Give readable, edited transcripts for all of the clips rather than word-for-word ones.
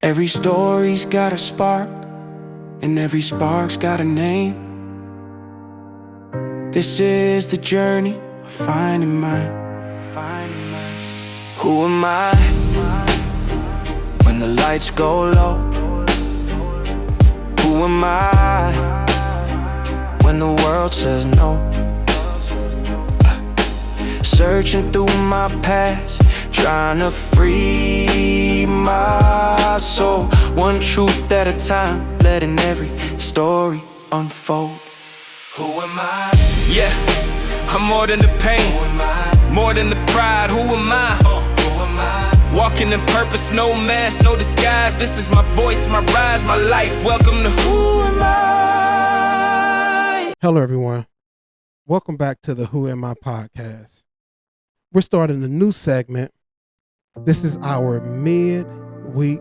Every story's got a spark, and every spark's got a name. This is the journey of finding mine. Who am I when the lights go low? Who am I when the world says no? Searching through my past, trying to free my soul, one truth at a time, letting every story unfold. Who am I? Yeah, I'm more than the pain, Who am I? more than the pride. Who am I? Who am I? Walking in purpose, no mask, no disguise. This is my voice, my rise, my life. Welcome to Who Am I? Hello, everyone. Welcome back to the Who Am I podcast. We're starting a new segment. This is our midweek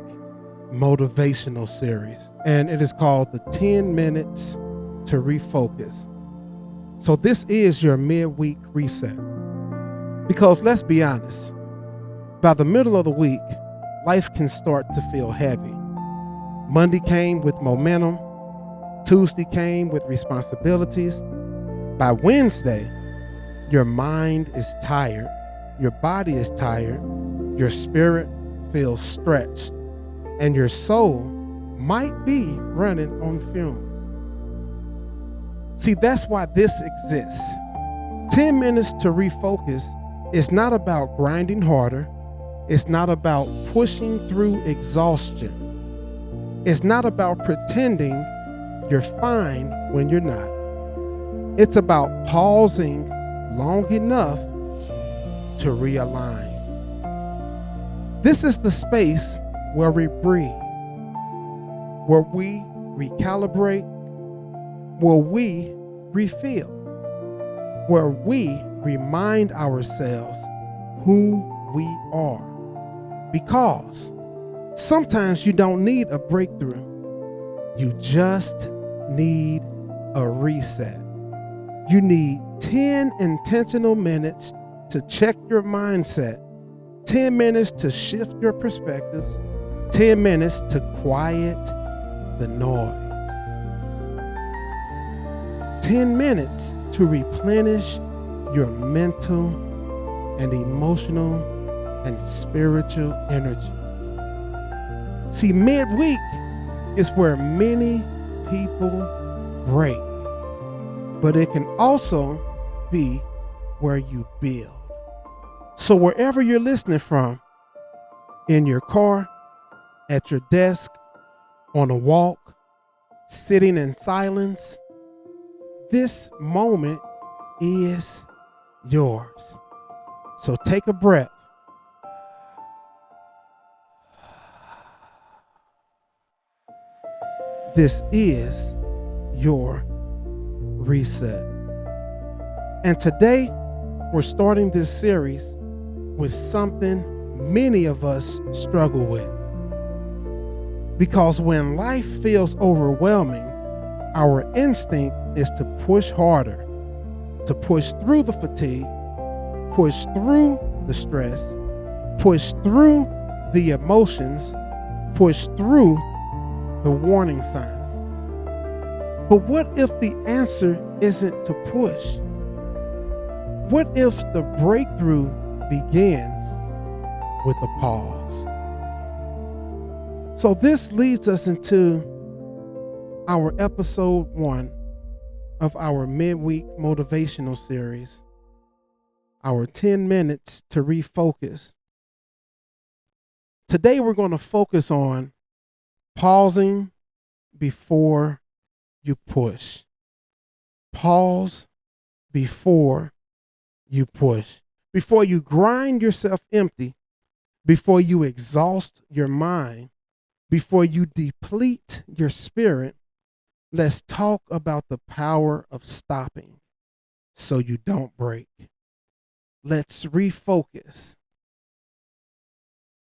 motivational series, and it is called the 10 Minutes to Refocus. So this is your midweek reset. Because let's be honest, by the middle of the week, life can start to feel heavy. Monday came with momentum. Tuesday came with responsibilities. By Wednesday, your mind is tired, your body is tired, your spirit feels stretched, and your soul might be running on fumes. See, that's why this exists. 10 minutes to refocus is not about grinding harder. It's not about pushing through exhaustion. It's not about pretending you're fine when you're not. It's about pausing long enough to realign. This is the space where we breathe, where we recalibrate, where we refill, where we remind ourselves who we are. Because sometimes you don't need a breakthrough. You just need a reset. You need 10 intentional minutes to check your mindset, 10 minutes to shift your perspectives, 10 minutes to quiet the noise, 10 minutes to replenish your mental and emotional and spiritual energy. See, midweek is where many people break, but it can also be where you build. So wherever you're listening from, in your car, at your desk, on a walk, sitting in silence, this moment is yours. So take a breath. This is your reset. And today, we're starting this series with something many of us struggle with. Because when life feels overwhelming, our instinct is to push harder, to push through the fatigue, push through the stress, push through the emotions, push through the warning signs. But what if the answer isn't to push? What if the breakthrough begins with a pause? So this leads us into our episode 1 of our midweek motivational series, our 10 minutes to refocus. Today we're going to focus on pausing before you push. Pause before you push. Before you grind yourself empty, before you exhaust your mind, before you deplete your spirit, let's talk about the power of stopping so you don't break. Let's refocus.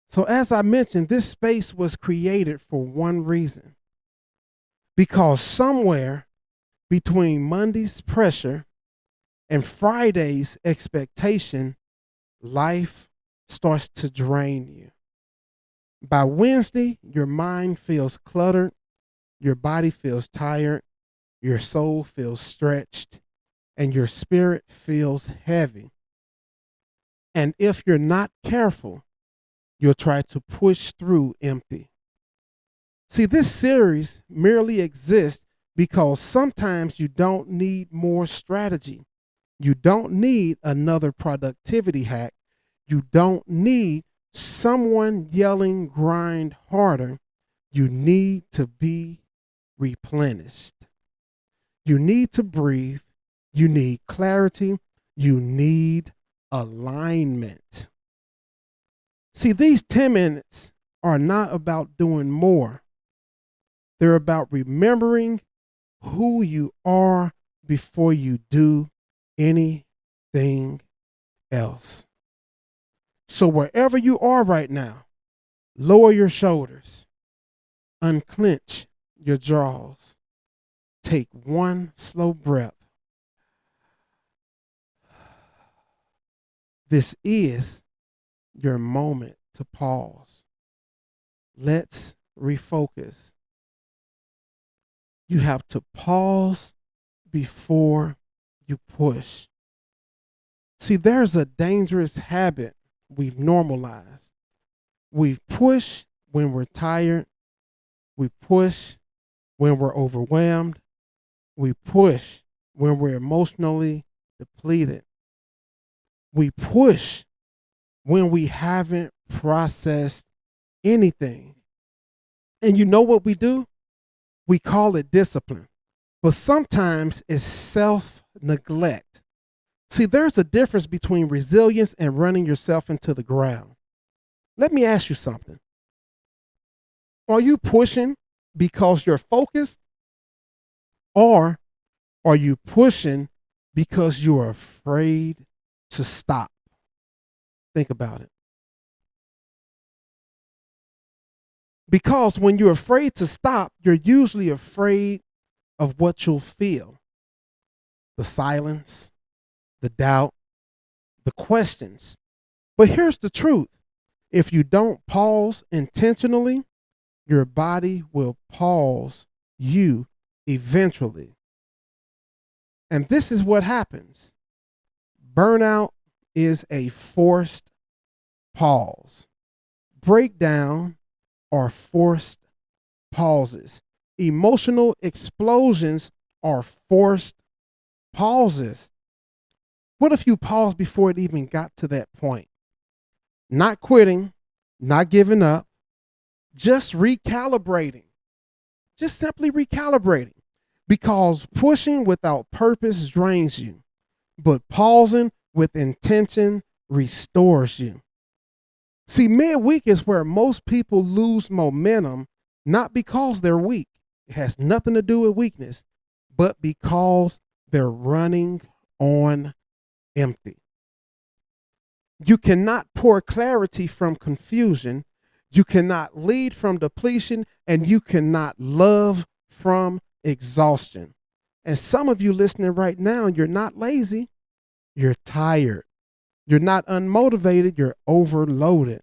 So as I mentioned, this space was created for one reason. Because somewhere between Monday's pressure and Friday's expectation, life starts to drain you. By Wednesday, your mind feels cluttered, your body feels tired, your soul feels stretched, and your spirit feels heavy. And if you're not careful, you'll try to push through empty. See, this series merely exists because sometimes you don't need more strategy. You don't need another productivity hack. You don't need someone yelling, grind harder. You need to be replenished. You need to breathe. You need clarity. You need alignment. See, these 10 minutes are not about doing more. They're about remembering who you are before you do anything else. So wherever you are right now, lower your shoulders, unclench your jaws, take one slow breath. This is your moment to pause. Let's refocus. You have to pause before you push. See, there's a dangerous habit we've normalized. We push when we're tired. We push when we're overwhelmed. We push when we're emotionally depleted. We push when we haven't processed anything. And you know what we do? We call it discipline, but sometimes it's self-neglect. See, there's a difference between resilience and running yourself into the ground. Let me ask you something. Are you pushing because you're focused, or are you pushing because you are afraid to stop? Think about it. Because when you're afraid to stop, you're usually afraid of what you'll feel. The silence, the doubt, the questions. But here's the truth. If you don't pause intentionally, your body will pause you eventually. And this is what happens. Burnout is a forced pause. Breakdown are forced pauses. Emotional explosions are forced pauses. What if you paused before it even got to that point? Not quitting, not giving up, just recalibrating. Just simply recalibrating. Because pushing without purpose drains you, but pausing with intention restores you. See, midweek is where most people lose momentum, not because they're weak. It has nothing to do with weakness, but because they're running on empty. You cannot pour clarity from confusion. You cannot lead from depletion, and you cannot love from exhaustion. And some of you listening right now, you're not lazy, you're tired. You're not unmotivated, you're overloaded.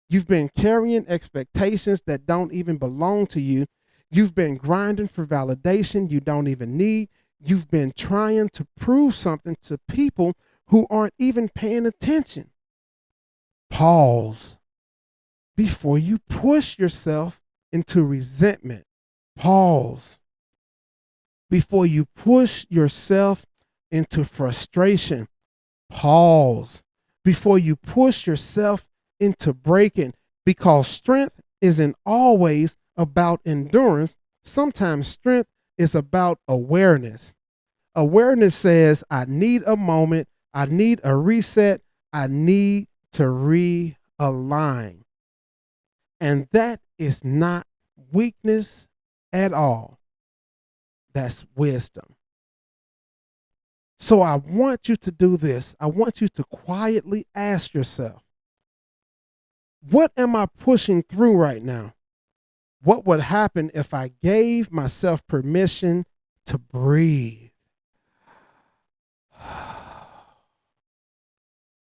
You've been carrying expectations that don't even belong to you. You've been grinding for validation you don't even need. You've been trying to prove something to people who aren't even paying attention. Pause before you push yourself into resentment. Pause before you push yourself into frustration. Pause before you push yourself into breaking, because strength isn't always about endurance. Sometimes strength is about awareness. Awareness says, I need a moment, I need a reset, I need to realign. And that is not weakness at all. That's wisdom. So I want you to do this. I want you to quietly ask yourself, what am I pushing through right now? What would happen if I gave myself permission to breathe?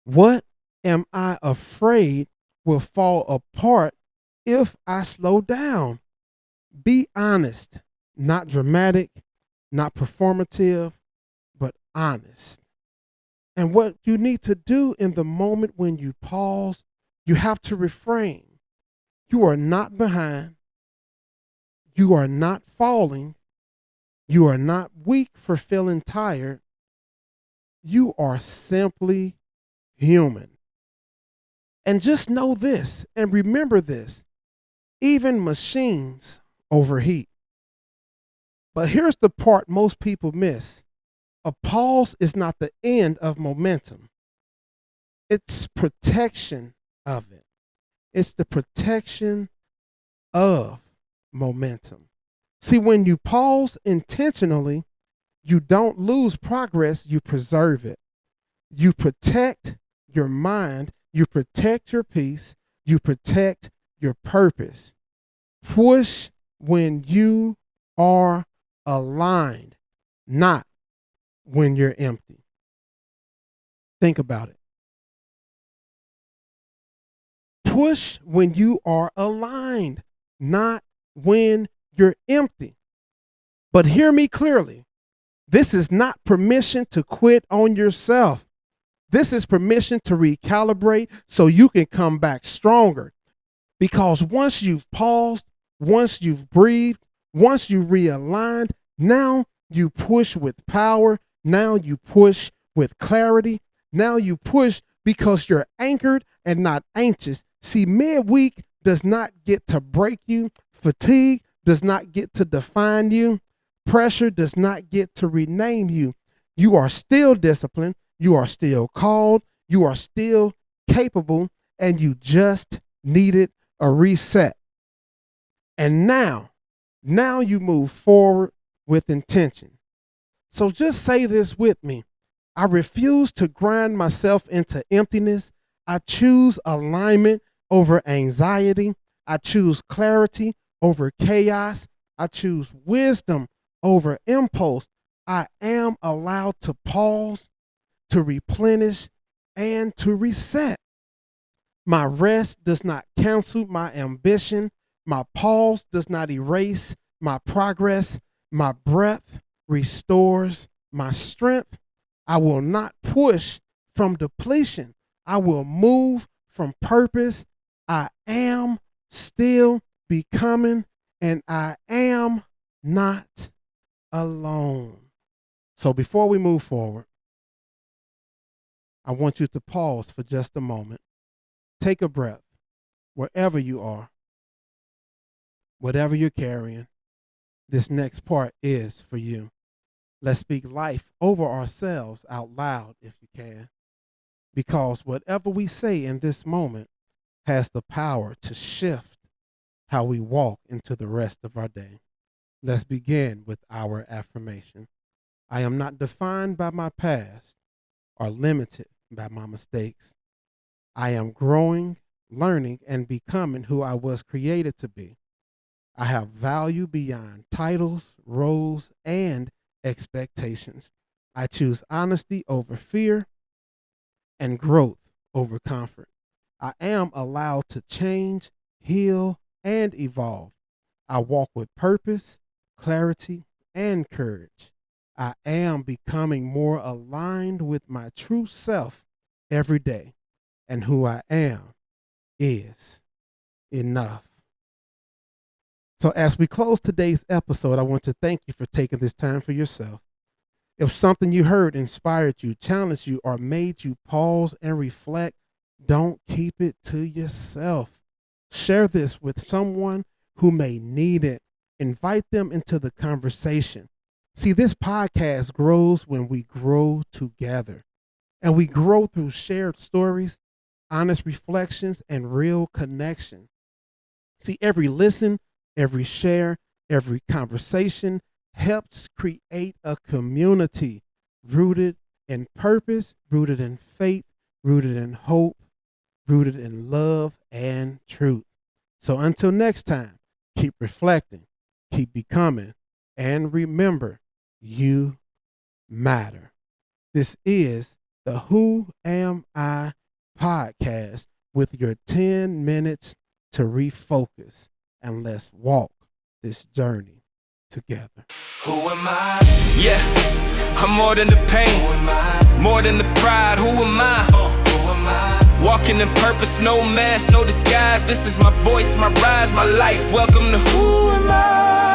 What am I afraid will fall apart if I slow down? Be honest, not dramatic, not performative, but honest. And what you need to do in the moment when you pause, you have to refrain. You are not behind. You are not falling. You are not weak for feeling tired. You are simply human. And just know this and remember this: even machines overheat. But here's the part most people miss: a pause is not the end of momentum, it's protection of it. It's the protection of momentum. See, when you pause intentionally, you don't lose progress, you preserve it. You protect your mind, you protect your peace, you protect your purpose. Push when you are aligned, not when you're empty. Think about it. Push when you are aligned, not when you're empty. But hear me clearly. This is not permission to quit on yourself. This is permission to recalibrate so you can come back stronger. Because once you've paused, once you've breathed, once you realigned, now you push with power. Now you push with clarity. Now you push because you're anchored and not anxious. See, midweek does not get to break you. Fatigue does not get to define you. Pressure does not get to rename you. You are still disciplined. You are still called. You are still capable, and you just needed a reset. And now you move forward with intention. So just say this with me: I refuse to grind myself into emptiness. I choose alignment over anxiety. I choose clarity over chaos. I choose wisdom over impulse. I am allowed to pause, to replenish, and to reset. My rest does not cancel my ambition. My pause does not erase my progress. My breath restores my strength. I will not push from depletion. I will move from purpose. I am still becoming, and I am not alone. So before we move forward, I want you to pause for just a moment. Take a breath wherever you are, whatever you're carrying. This next part is for you. Let's speak life over ourselves out loud if you can, because whatever we say in this moment has the power to shift how we walk into the rest of our day. Let's begin with our affirmation. I am not defined by my past or limited by my mistakes. I am growing, learning, and becoming who I was created to be. I have value beyond titles, roles, and expectations. I choose honesty over fear and growth over comfort. I am allowed to change, heal, and evolve. I walk with purpose, clarity, and courage. I am becoming more aligned with my true self every day, and who I am is enough. So as we close today's episode, I want to thank you for taking this time for yourself. If something you heard inspired you, challenged you, or made you pause and reflect, don't keep it to yourself. Share this with someone who may need it. Invite them into the conversation. See, this podcast grows when we grow together, and we grow through shared stories, honest reflections, and real connection. See, every listen, every share, every conversation helps create a community rooted in purpose, rooted in faith, rooted in hope, rooted in love and truth. So until next time, keep reflecting, keep becoming, and remember, you matter. This is the Who Am I podcast with your 10 minutes to refocus, and let's walk this journey together. Who am I? Yeah, I'm more than the pain, more than the pride. Who am I? Who am I? Walking in purpose, no mask, no disguise. This is my voice, my rise, my life. Welcome to Who Am I?